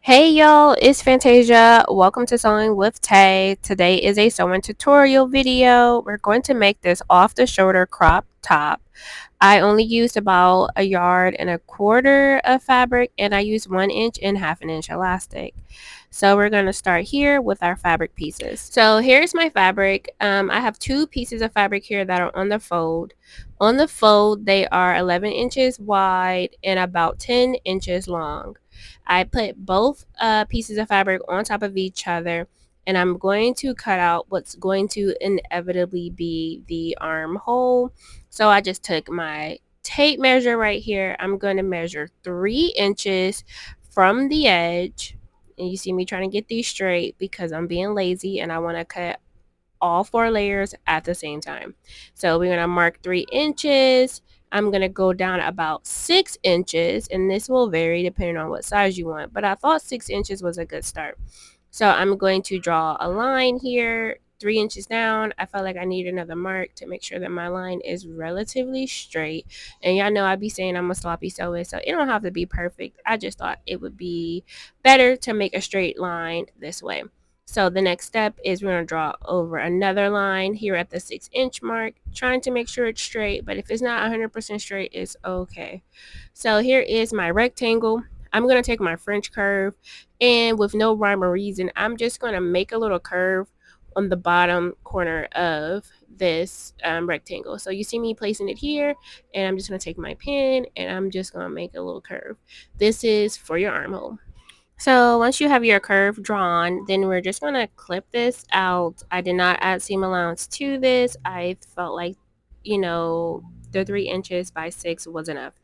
Hey y'all, it's Fantasia. Welcome to Sewing with Tay. Today is a sewing tutorial video. We're going to make this off the shoulder crop top. I only used about a yard and a quarter of fabric, and I used 1 inch and half an inch elastic. So we're going to start here with our fabric pieces. So here's my fabric. I have two pieces of fabric here that are on the fold. On the fold, they are 11 inches wide and about 10 inches long. I put both pieces of fabric on top of each other, and I'm going to cut out what's going to inevitably be the armhole. So I just took my tape measure right here. I'm going to measure 3 inches from the edge. And you see me trying to get these straight because I'm being lazy and I want to cut all 4 layers at the same time. So we're going to mark 3 inches. I'm going to go down about 6 inches, and this will vary depending on what size you want, but I thought 6 inches was a good start. So I'm going to draw a line here, 3 inches down. I felt like I need another mark to make sure that my line is relatively straight. And y'all know I be saying I'm a sloppy sewer, so it don't have to be perfect. I just thought it would be better to make a straight line this way. So the next step is we're going to draw over another line here at the 6 inch mark, trying to make sure it's straight, but if it's not 100% straight, it's okay. So here is my rectangle. I'm going to take my French curve, and with no rhyme or reason, I'm just going to make a little curve on the bottom corner of this rectangle. So you see me placing it here, and I'm just going to take my pen and I'm just going to make a little curve. This is for your armhole. So once you have your curve drawn, then we're just going to clip this out. I did not add seam allowance to this. I felt like, the 3 inches by 6 was enough.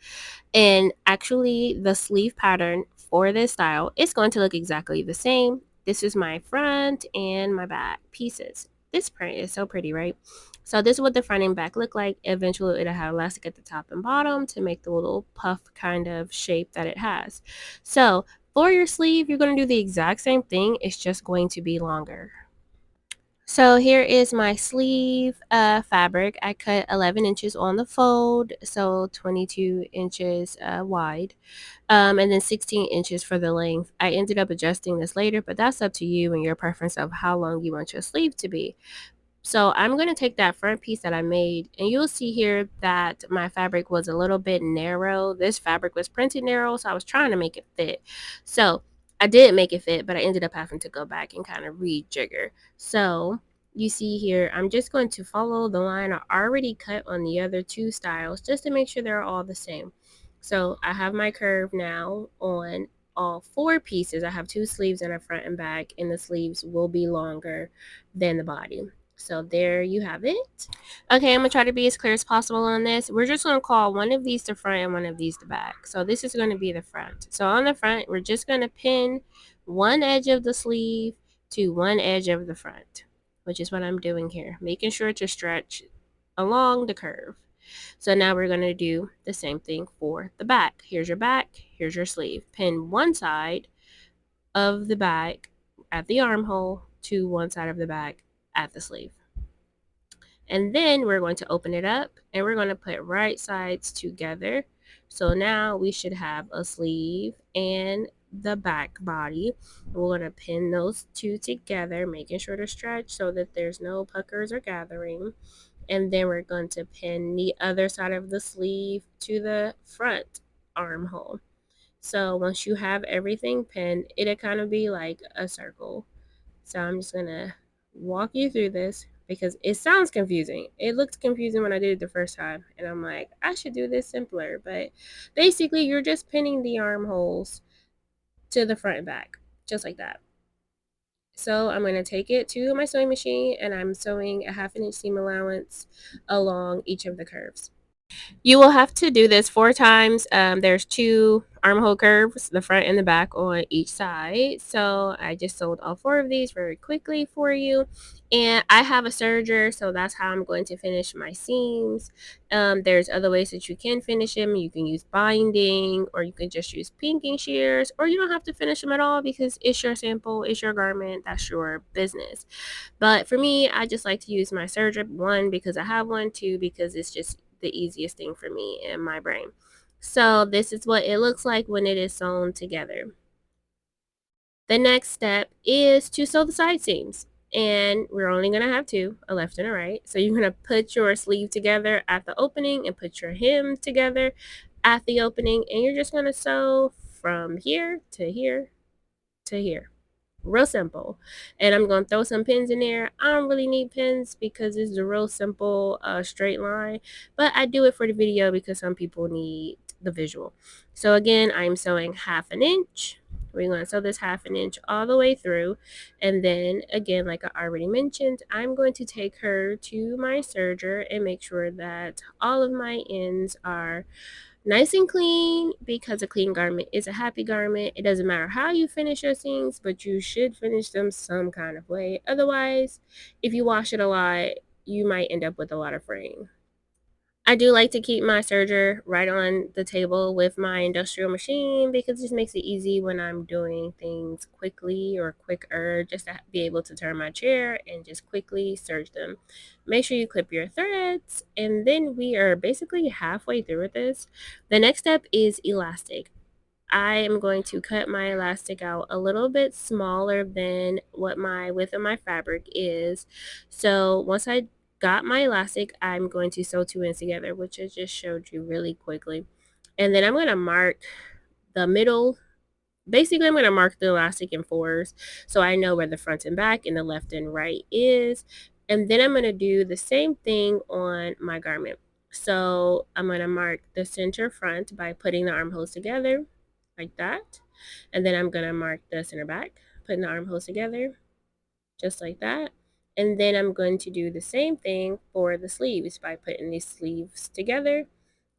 And actually, the sleeve pattern for this style is going to look exactly the same. This is my front and my back pieces. This print is so pretty, right? So this is what the front and back look like. Eventually, it'll have elastic at the top and bottom to make the little puff kind of shape that it has. So for your sleeve, you're going to do the exact same thing. It's just going to be longer. So here is my sleeve fabric. I cut 11 inches on the fold, so 22 inches wide, and then 16 inches for the length. I ended up adjusting this later, but that's up to you and your preference of how long you want your sleeve to be. So I'm going to take that front piece that I made, and you'll see here that my fabric was a little bit narrow. This fabric was printed narrow, so I was trying to make it fit. So I did make it fit, but I ended up having to go back and kind of rejigger. So you see here, I'm just going to follow the line I already cut on the other two styles just to make sure they're all the same. So I have my curve now on all four pieces. I have two sleeves and a front and back, and the sleeves will be longer than the body. So there you have it. Okay, I'm gonna try to be as clear as possible on this. We're just gonna call one of these the front and one of these the back. So this is gonna be the front. So on the front, we're just gonna pin one edge of the sleeve to one edge of the front, which is what I'm doing here, making sure to stretch along the curve. So now we're gonna do the same thing for the back. Here's your back, here's your sleeve. Pin one side of the back at the armhole to one side of the back at the sleeve. And then we're going to open it up and we're going to put right sides together. So now we should have a sleeve and the back body. We're going to pin those two together, making sure to stretch so that there's no puckers or gathering. And then we're going to pin the other side of the sleeve to the front armhole. So once you have everything pinned, it'll kind of be like a circle. So I'm just going to walk you through this because it sounds confusing. It looked confusing when I did it the first time. And I'm like, I should do this simpler. But basically, you're just pinning the armholes to the front and back, just like that. So I'm going to take it to my sewing machine and I'm sewing a 1/2 inch seam allowance along each of the curves. You will have to do this 4 times. There's two armhole curves, the front and the back on each side. So I just sewed all four of these very quickly for you. And I have a serger, so that's how I'm going to finish my seams. There's other ways that you can finish them. You can use binding, or you can just use pinking shears, or you don't have to finish them at all because it's your sample, it's your garment, that's your business. But for me, I just like to use my serger, one, because I have one, two, because it's just the easiest thing for me in my brain. So this is what it looks like when it is sewn together. The next step is to sew the side seams. And we're only going to have two, a left and a right. So you're going to put your sleeve together at the opening and put your hem together at the opening. And you're just going to sew from here to here to here. Real simple. And I'm going to throw some pins in there. I don't really need pins because it's a real simple straight line, but I do it for the video because some people need the visual. So again, I'm sewing 1/2 inch. We're going to sew this 1/2 inch all the way through. And then again, like I already mentioned, I'm going to take her to my serger and make sure that all of my ends are nice and clean, because a clean garment is a happy garment. It doesn't matter how you finish your things, but you should finish them some kind of way. Otherwise, if you wash it a lot, you might end up with a lot of fraying. I do like to keep my serger right on the table with my industrial machine because it just makes it easy when I'm doing things quickly or quicker, just to be able to turn my chair and just quickly serge them. Make sure you clip your threads, and then we are basically halfway through with this. The next step is elastic. I am going to cut my elastic out a little bit smaller than what my width of my fabric is. So once I got my elastic, I'm going to sew two ends together, which I just showed you really quickly. And then I'm going to mark the middle. Basically, I'm going to mark the elastic in fours so I know where the front and back and the left and right is. And then I'm going to do the same thing on my garment. So I'm going to mark the center front by putting the armholes together like that. And then I'm going to mark the center back, putting the armholes together just like that. And then I'm going to do the same thing for the sleeves by putting these sleeves together.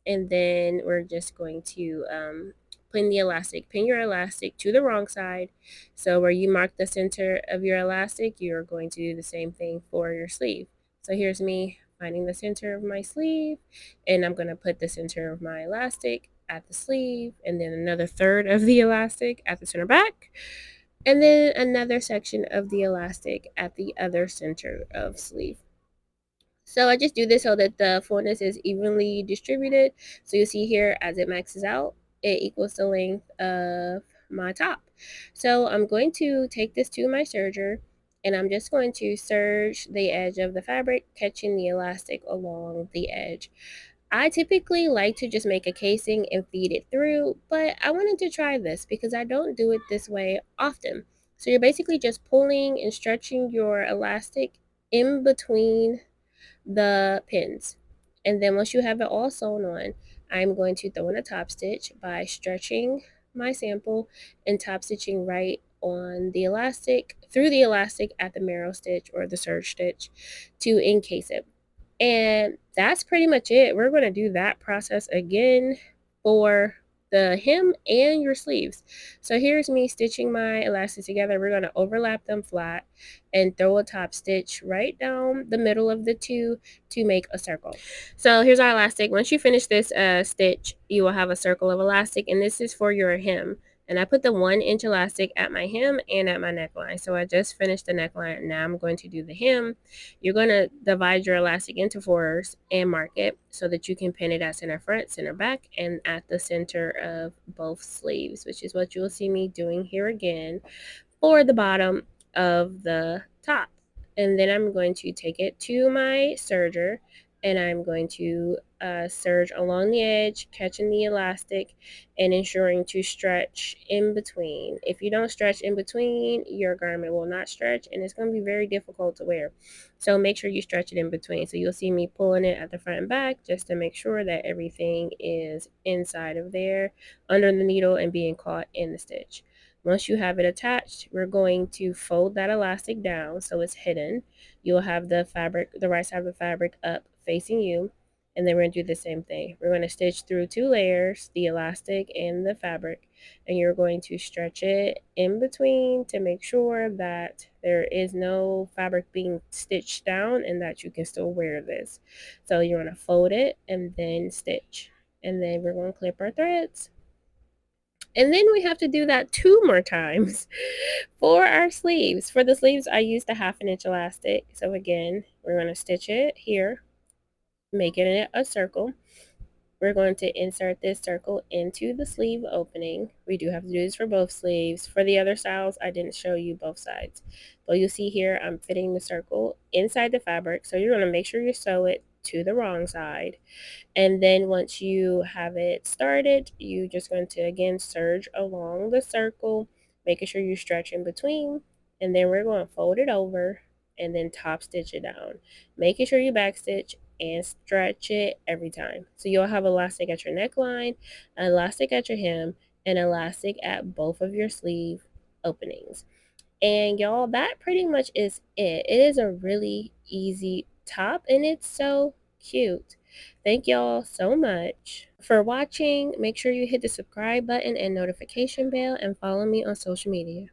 And then we're just going to pin the elastic, pin your elastic to the wrong side. So where you mark the center of your elastic, you're going to do the same thing for your sleeve. So here's me finding the center of my sleeve, and I'm going to put the center of my elastic at the sleeve, and then another third of the elastic at the center back, and then another section of the elastic at the other center of sleeve. So I just do this so that the fullness is evenly distributed. So you see here as it maxes out, it equals the length of my top. So I'm going to take this to my serger, and I'm just going to serge the edge of the fabric, catching the elastic along the edge. I typically like to just make a casing and feed it through, but I wanted to try this because I don't do it this way often. So you're basically just pulling and stretching your elastic in between the pins. And then once you have it all sewn on, I'm going to throw in a top stitch by stretching my sample and top stitching right on the elastic, through the elastic at the marrow stitch or the serge stitch to encase it. And that's pretty much it. We're going to do that process again for the hem and your sleeves. So here's me stitching my elastic together. We're going to overlap them flat and throw a top stitch right down the middle of the two to make a circle. So here's our elastic. Once you finish this stitch, you will have a circle of elastic, and this is for your hem. And I put the 1 inch elastic at my hem and at my neckline. So I just finished the neckline. Now I'm going to do the hem. You're going to divide your elastic into fours and mark it so that you can pin it at center front, center back, and at the center of both sleeves, which is what you'll see me doing here again for the bottom of the top. And then I'm going to take it to my serger, and I'm going to serge along the edge, catching the elastic and ensuring to stretch in between. If you don't stretch in between, your garment will not stretch, and it's going to be very difficult to wear. So make sure you stretch it in between. So you'll see me pulling it at the front and back just to make sure that everything is inside of there, under the needle, and being caught in the stitch. Once you have it attached, we're going to fold that elastic down so it's hidden. You'll have the fabric, the right side of the fabric up facing you, and then we're going to do the same thing. We're going to stitch through 2 layers, the elastic and the fabric, and you're going to stretch it in between to make sure that there is no fabric being stitched down and that you can still wear this. So you're going to fold it and then stitch, and then we're going to clip our threads. And then we have to do that 2 more times for our sleeves. For the sleeves, I used the 1/2 inch elastic. So again, we're going to stitch it here, making it a circle. We're going to insert this circle into the sleeve opening. We do have to do this for both sleeves. For the other styles, I didn't show you both sides. But you'll see here, I'm fitting the circle inside the fabric. So you're going to make sure you sew it to the wrong side. And then once you have it started, you're just going to again serge along the circle, making sure you stretch in between. And then we're going to fold it over and then top stitch it down, making sure you back stitch and stretch it every time. So you'll have elastic at your neckline, elastic at your hem, and elastic at both of your sleeve openings. And y'all, that pretty much is it. It is a really easy top and it's so cute. Thank y'all so much for watching. Make sure you hit the subscribe button and notification bell and follow me on social media.